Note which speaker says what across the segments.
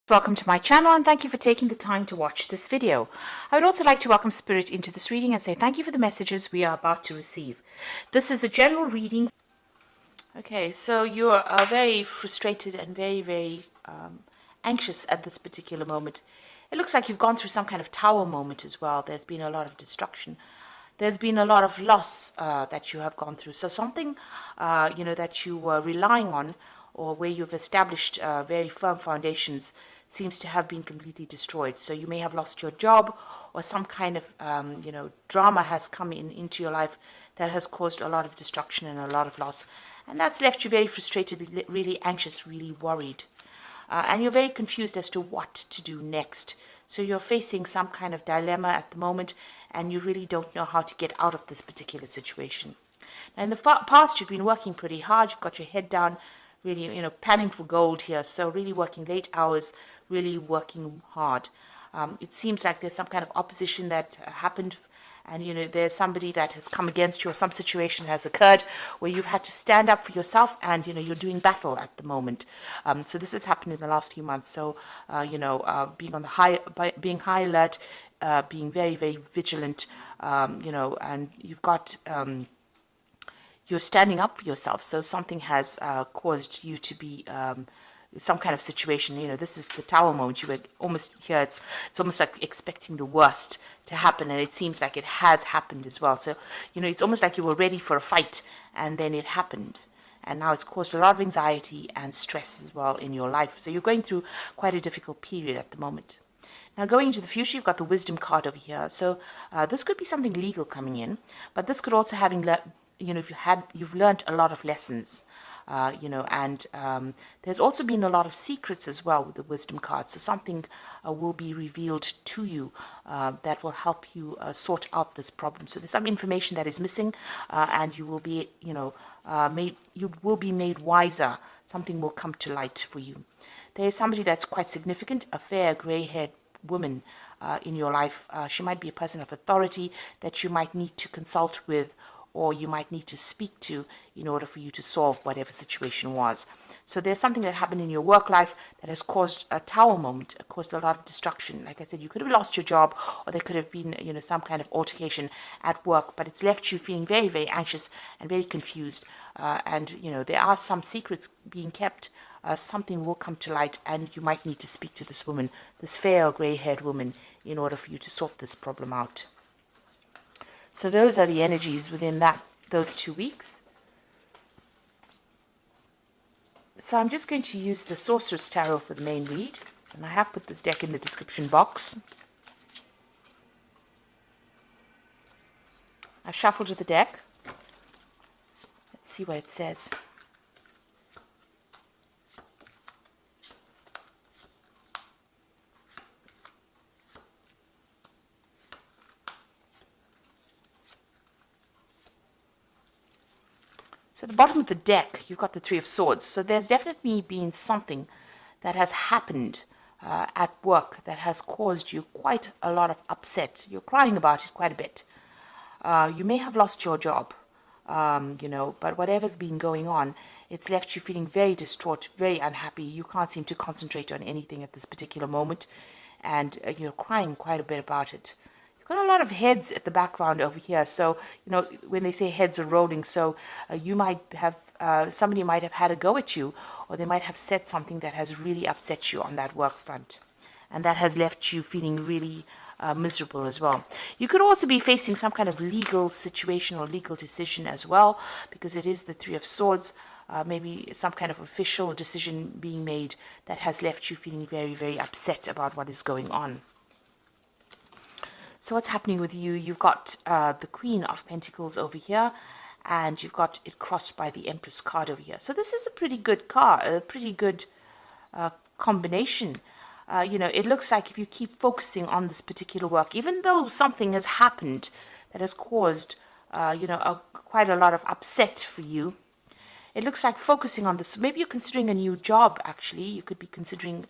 Speaker 1: Welcome to my channel and thank you for taking the time to watch this video. I would also like to welcome Spirit into this reading and say thank you for the messages we are about to receive. This is a general reading. Okay, so you are very frustrated and very anxious at this particular moment. It looks like you've gone through some kind of tower moment as well. There's been a lot of destruction. There's been a lot of loss that you have gone through. So something, that you were relying on or where you've established very firm foundations seems to have been completely destroyed. So you may have lost your job or some kind of, drama has come into your life that has caused a lot of destruction and a lot of loss. And that's left you very frustrated, really anxious, really worried. And you're very confused as to what to do next. So you're facing some kind of dilemma at the moment, and you really don't know how to get out of this particular situation. Now, in the past, you've been working pretty hard. You've got your head down, really, panning for gold here. So really working late hours, really working hard. It seems like there's some kind of opposition that happened, and there's somebody that has come against you, or some situation has occurred where you've had to stand up for yourself, and you're doing battle at the moment. So this has happened in the last few months. So being on the being high alert, being very vigilant, and you've got you're standing up for yourself. So something has caused you to be some kind of situation. This is the tower moment. You were almost here. It's almost like expecting the worst to happen, and it seems like it has happened as well. So it's almost like you were ready for a fight, and then it happened, and now it's caused a lot of anxiety and stress as well in your life. So you're going through quite a difficult period at the moment. Now, going into the future, you've got the wisdom card over here. So this could be something legal coming in, but this could also if you've learned a lot of lessons. And there's also been a lot of secrets as well with the wisdom card. So something will be revealed to you that will help you sort out this problem. So there's some information that is missing, and you will be, made wiser. Something will come to light for you. There is somebody that's quite significant, a fair gray-haired woman in your life. She might be a person of authority that you might need to consult with, or you might need to speak to in order for you to solve whatever situation was. So there's something that happened in your work life that has caused a tower moment, caused a lot of destruction. Like I said, you could have lost your job, or there could have been, some kind of altercation at work, but it's left you feeling very anxious and very confused. And there are some secrets being kept. Something will come to light, and you might need to speak to this woman, this fair or gray-haired woman, in order for you to sort this problem out. So those are the energies within those 2 weeks. So I'm just going to use the Sorceress Tarot for the main read, and I have put this deck in the description box. I've shuffled the deck. Let's see what it says. So at the bottom of the deck, you've got the Three of Swords. So there's definitely been something that has happened at work that has caused you quite a lot of upset. You're crying about it quite a bit. You may have lost your job, but whatever's been going on, it's left you feeling very distraught, very unhappy. You can't seem to concentrate on anything at this particular moment, and you're crying quite a bit about it. Got a lot of heads at the background over here. So, when they say heads are rolling, so you might have, somebody might have had a go at you, or they might have said something that has really upset you on that work front. And that has left you feeling really miserable as well. You could also be facing some kind of legal situation or legal decision as well, because it is the Three of Swords. Maybe some kind of official decision being made that has left you feeling very upset about what is going on. So what's happening with you? You've got the Queen of Pentacles over here, and you've got it crossed by the Empress card over here. So this is a pretty good card, a pretty good combination. It looks like if you keep focusing on this particular work, even though something has happened that has caused, quite a lot of upset for you, it looks like focusing on this. Maybe you're considering a new job, actually. You could be considering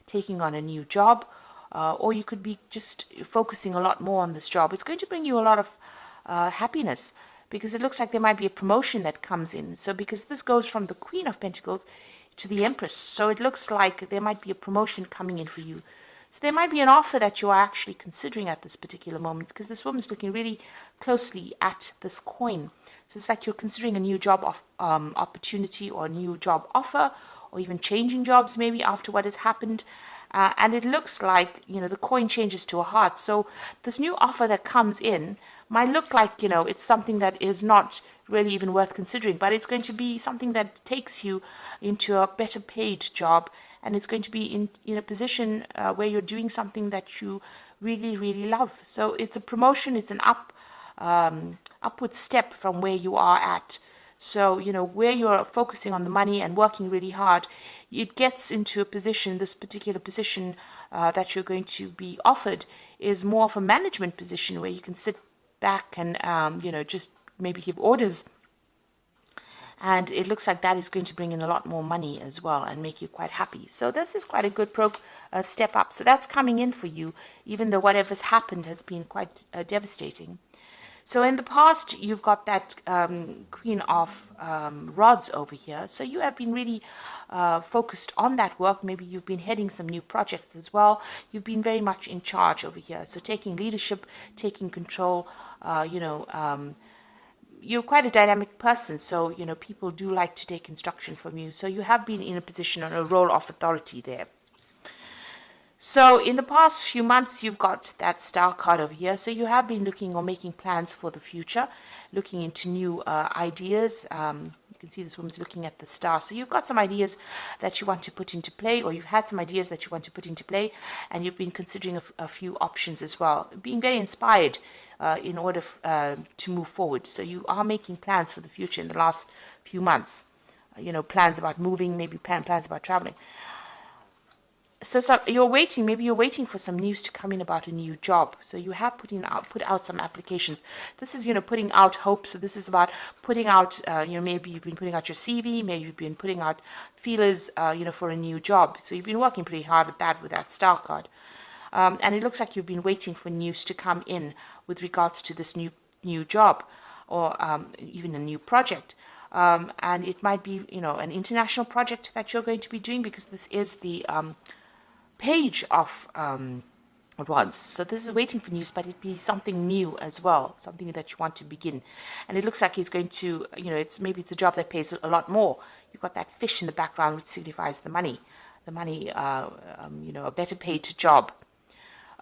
Speaker 1: taking on a new job. Or you could be just focusing a lot more on this job. It's going to bring you a lot of happiness, because it looks like there might be a promotion that comes in. So because this goes from the Queen of Pentacles to the Empress. So it looks like there might be a promotion coming in for you. So there might be an offer that you are actually considering at this particular moment, because this woman's looking really closely at this coin. So it's like you're considering a new job opportunity, or a new job offer, or even changing jobs maybe after what has happened. And it looks like, the coin changes to a heart. So this new offer that comes in might look like, it's something that is not really even worth considering, but it's going to be something that takes you into a better paid job, and it's going to be in a position where you're doing something that you really, really love. So it's a promotion, it's an upward step from where you are at. So, where you're focusing on the money and working really hard, it gets into a position, this particular position that you're going to be offered is more of a management position, where you can sit back and, just maybe give orders. And it looks like that is going to bring in a lot more money as well and make you quite happy. So this is quite a good step up. So that's coming in for you, even though whatever's happened has been quite devastating. So in the past, you've got that Queen of Rods over here. So you have been really focused on that work. Maybe you've been heading some new projects as well. You've been very much in charge over here. So taking leadership, taking control, you're quite a dynamic person, so people do like to take instruction from you. So you have been in a position on a role of authority there. So in the past few months, you've got that Star card over here. So you have been looking or making plans for the future, looking into new ideas. You can see this woman's looking at the Star. So you've got some ideas that you want to put into play, or you've had some ideas that you want to put into play, and you've been considering a few options as well, being very inspired in order to move forward. So you are making plans for the future in the last few months. Plans about moving, maybe plans about traveling. So you're waiting, maybe you're waiting for some news to come in about a new job. So you have put out some applications. This is, putting out hope. So this is about putting out, maybe you've been putting out your CV, maybe you've been putting out feelers, for a new job. So you've been working pretty hard at that with that Star card. And it looks like you've been waiting for news to come in with regards to this new job, or even a new project. And it might be, an international project that you're going to be doing, because this is the Page of Wands. So this is waiting for news, but it'd be something new as well, something that you want to begin. And it looks like it's going to, maybe it's a job that pays a lot more. You've got that fish in the background, which signifies the money, a better paid job.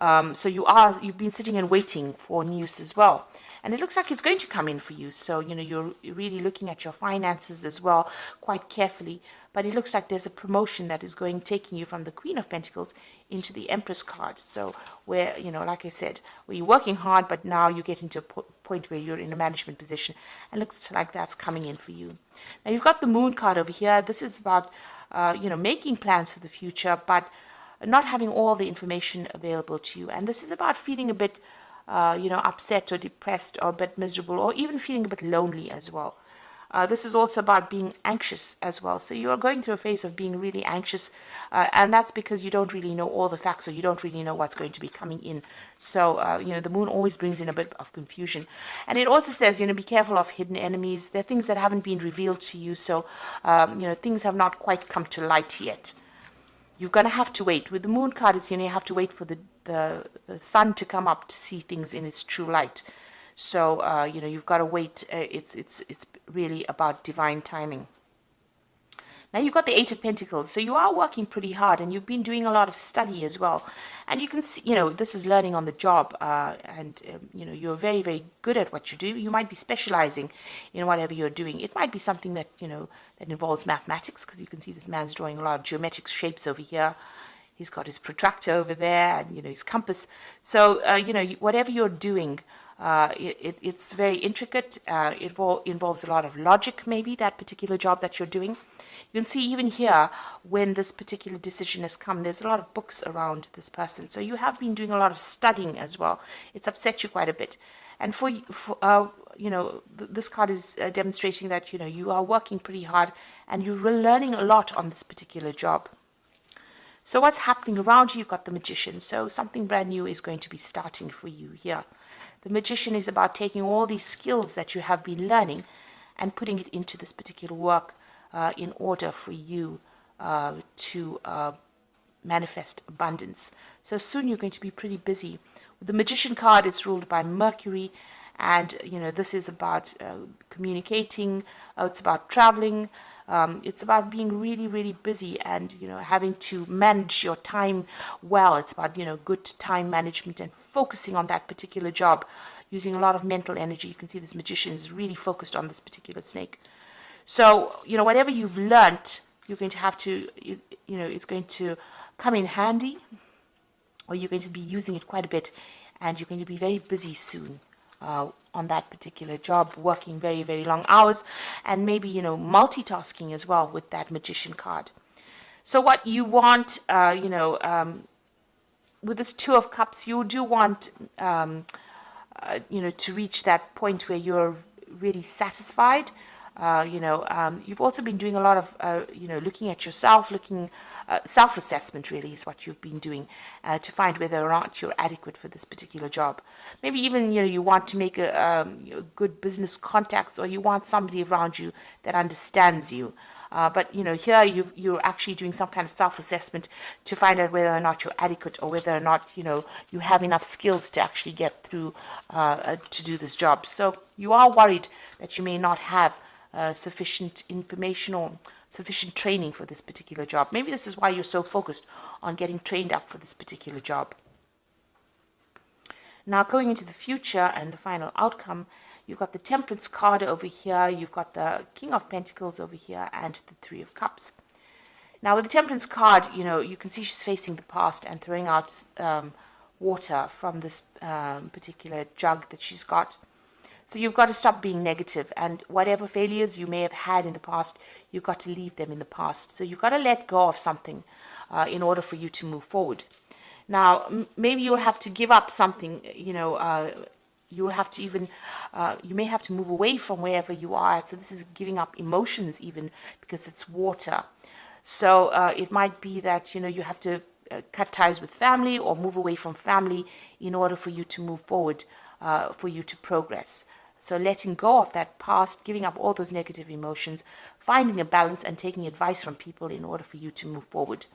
Speaker 1: So you've been sitting and waiting for news as well. And it looks like it's going to come in for you. So, you're really looking at your finances as well quite carefully. But it looks like there's a promotion that is taking you from the Queen of Pentacles into the Empress card. So where, like I said, where you're working hard, but now you get into a point where you're in a management position. And looks like that's coming in for you. Now you've got the Moon card over here. This is about, making plans for the future, but not having all the information available to you. And this is about feeling a bit, upset or depressed or a bit miserable, or even feeling a bit lonely as well. This is also about being anxious as well. So you are going through a phase of being really anxious, and that's because you don't really know all the facts, or you don't really know what's going to be coming in. So, the Moon always brings in a bit of confusion. And it also says, be careful of hidden enemies. There are things that haven't been revealed to you, so, things have not quite come to light yet. You're going to have to wait. With the Moon card, it's, you have to wait for the sun to come up to see things in its true light. So, you've got to wait. It's really about divine timing. Now you've got the Eight of Pentacles. So you are working pretty hard, and you've been doing a lot of study as well. And you can see, this is learning on the job. You're very, very good at what you do. You might be specializing in whatever you're doing. It might be something that, that involves mathematics, because you can see this man's drawing a lot of geometric shapes over here. He's got his protractor over there, and, his compass. So, whatever you're doing, it's very intricate. It involves a lot of logic, maybe, that particular job that you're doing. You can see even here, when this particular decision has come, there's a lot of books around this person. So you have been doing a lot of studying as well. It's upset you quite a bit. And this card is demonstrating that, you are working pretty hard, and you're learning a lot on this particular job. So what's happening around you? You've got the Magician. So something brand new is going to be starting for you here. The Magician is about taking all these skills that you have been learning and putting it into this particular work in order for you to manifest abundance. So soon you're going to be pretty busy. With the Magician card, it's ruled by Mercury, and this is about communicating. It's about traveling. It's about being really, really busy, and having to manage your time well. It's about good time management and focusing on that particular job, using a lot of mental energy. You can see this Magician is really focused on this particular snake. So whatever you've learnt, you're going to have to it's going to come in handy, or you're going to be using it quite a bit, and you're going to be very busy soon on that particular job, working very, very long hours, and maybe multitasking as well with that Magician card. So what you want, with this Two of Cups, you do want to reach that point where you're really satisfied. You've also been doing a lot of, looking at yourself, self-assessment really is what you've been doing to find whether or not you're adequate for this particular job. Maybe even, you want to make a good business contacts, or you want somebody around you that understands you. But here you're actually doing some kind of self-assessment to find out whether or not you're adequate, or whether or not you have enough skills to actually get through to do this job. So you are worried that you may not have sufficient information or sufficient training for this particular job. Maybe this is why you're so focused on getting trained up for this particular job. Now, going into the future and the final outcome, you've got the Temperance card over here, you've got the King of Pentacles over here, and the Three of Cups. Now, with the Temperance card, you can see she's facing the past and throwing out water from this particular jug that she's got. So you've got to stop being negative, and whatever failures you may have had in the past, you've got to leave them in the past. So you've got to let go of something in order for you to move forward. Now, maybe you'll have to give up something, you'll have to even, you may have to move away from wherever you are. So this is giving up emotions even, because it's water. So it might be that, you have to cut ties with family or move away from family in order for you to move forward, for you to progress. So letting go of that past, giving up all those negative emotions, finding a balance and taking advice from people in order for you to move forward.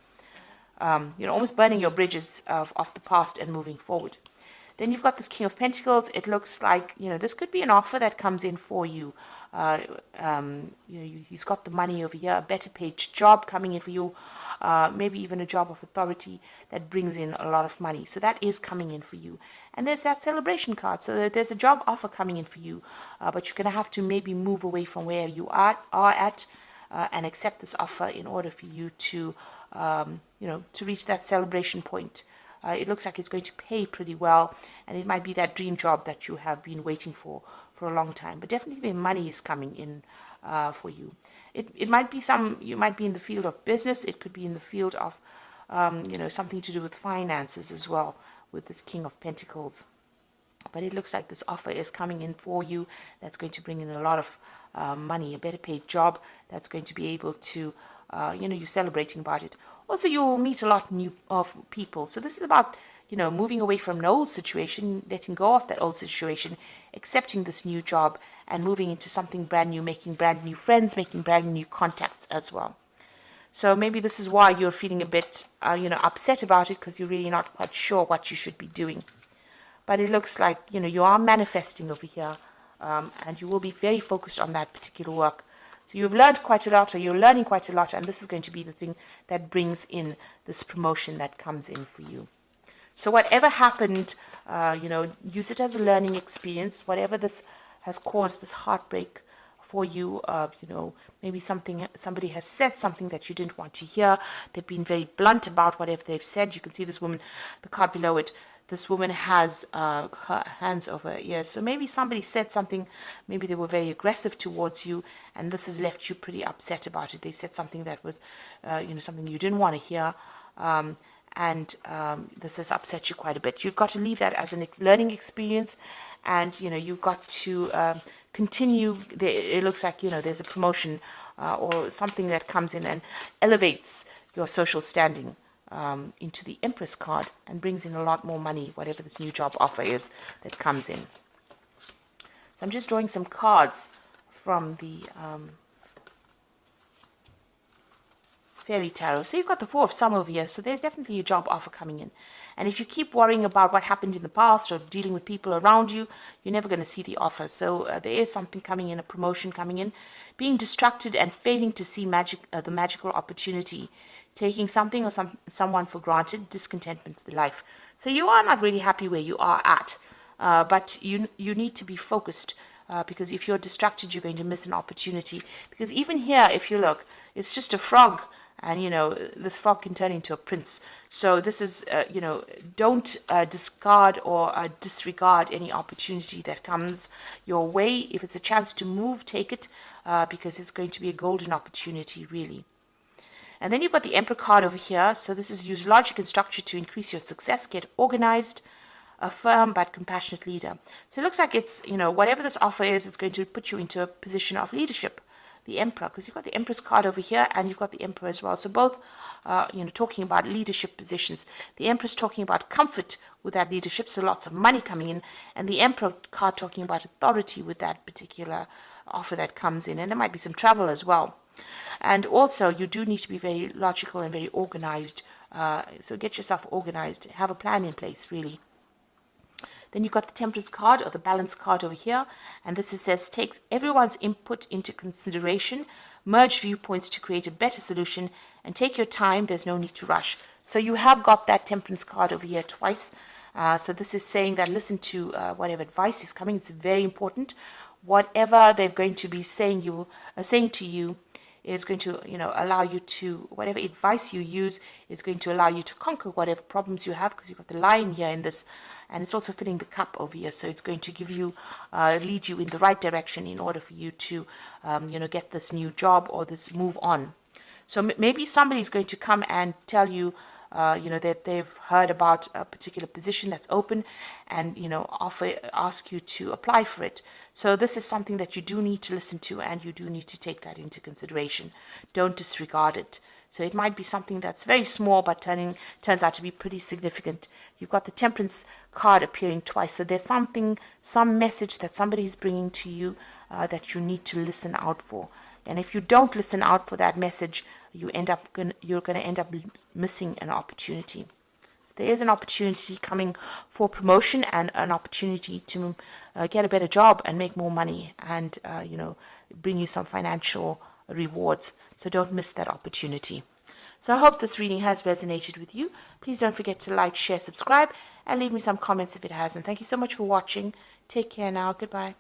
Speaker 1: Almost burning your bridges of the past and moving forward. Then you've got this King of Pentacles. It looks like, this could be an offer that comes in for you. He's got the money over here, a better paid job coming in for you, maybe even a job of authority that brings in a lot of money. So that is coming in for you. And there's that Celebration card. So there's a job offer coming in for you, but you're going to have to maybe move away from where you are at and accept this offer in order for you to, to reach that celebration point. It looks like it's going to pay pretty well, and it might be that dream job that you have been waiting for a long time. But definitely the money is coming in for you. It might be you might be in the field of business. It could be in the field of, something to do with finances as well, with this King of Pentacles. But it looks like this offer is coming in for you that's going to bring in a lot of money, a better paid job that's going to be able to, you're celebrating about it. Also, you'll meet a lot of people. So this is about, moving away from an old situation, letting go of that old situation, accepting this new job, and moving into something brand new, making brand new friends, making brand new contacts as well. So maybe this is why you're feeling a bit, upset about it, because you're really not quite sure what you should be doing. But it looks like, you are manifesting over here, and you will be very focused on that particular work. So you've learned quite a lot, or you're learning quite a lot, and this is going to be the thing that brings in this promotion that comes in for you. So whatever happened, use it as a learning experience. Whatever this has caused, this heartbreak for you, maybe somebody has said something that you didn't want to hear. They've been very blunt about whatever they've said. You can see this woman, the card below it. This woman has her hands over her ears. So maybe somebody said something, maybe they were very aggressive towards you, and this has left you pretty upset about it. They said something that was, something you didn't want to hear, and this has upset you quite a bit. You've got to leave that as a learning experience, and, you've got to continue. It looks like, there's a promotion or something that comes in and elevates your social standing. Into the Empress card and brings in a lot more money, whatever this new job offer is that comes in. So I'm just drawing some cards from the Fairy Tarot. So you've got the Four of Some over here. So there's definitely a job offer coming in. And if you keep worrying about what happened in the past or dealing with people around you, you're never going to see the offer. So there is something coming in, a promotion coming in. Being distracted and failing to see the magical opportunity. Taking something or someone for granted, discontentment with life. So you are not really happy where you are at. But you need to be focused. Because if you're distracted, you're going to miss an opportunity. Because even here, if you look, it's just a frog. And, you know, this frog can turn into a prince. So this is, you know, don't discard or disregard any opportunity that comes your way. If it's a chance to move, take it, because it's going to be a golden opportunity, really. And then you've got the Emperor card over here. So this is use logic and structure to increase your success, get organized, a firm but compassionate leader. So it looks like it's, you know, whatever this offer is, it's going to put you into a position of leadership. The Emperor, because you've got the Empress card over here and you've got the Emperor as well. So both, you know, talking about leadership positions. The Empress talking about comfort with that leadership, so lots of money coming in. And the Emperor card talking about authority with that particular offer that comes in. And there might be some travel as well. And also, you do need to be very logical and very organized. So get yourself organized. Have a plan in place, really. Then you've got the Temperance card or the Balance card over here. And this says, take everyone's input into consideration, merge viewpoints to create a better solution, and take your time. There's no need to rush. So you have got that Temperance card over here twice. So this is saying that listen to whatever advice is coming. It's very important. Whatever they're going to be saying to you is going to, you know, allow you to, whatever advice you use is going to allow you to conquer whatever problems you have, because you've got the Lion here in this, and it's also filling the cup over here. So it's going to give you, lead you in the right direction in order for you to, you know, get this new job or this move on. So maybe somebody's going to come and tell you, you know, that they've heard about a particular position that's open and, you know, ask you to apply for it. So this is something that you do need to listen to, and you do need to take that into consideration. Don't disregard it. So it might be something that's very small, but turns out to be pretty significant. You've got the Temperance card appearing twice. So there's some message that somebody's bringing to you that you need to listen out for. And if you don't listen out for that message, you're going to end up missing an opportunity. So there is an opportunity coming for promotion and an opportunity to get a better job and make more money and, you know, bring you some financial rewards. So don't miss that opportunity. So I hope this reading has resonated with you. Please don't forget to like, share, subscribe, and leave me some comments if it hasn't. Thank you so much for watching. Take care now. Goodbye.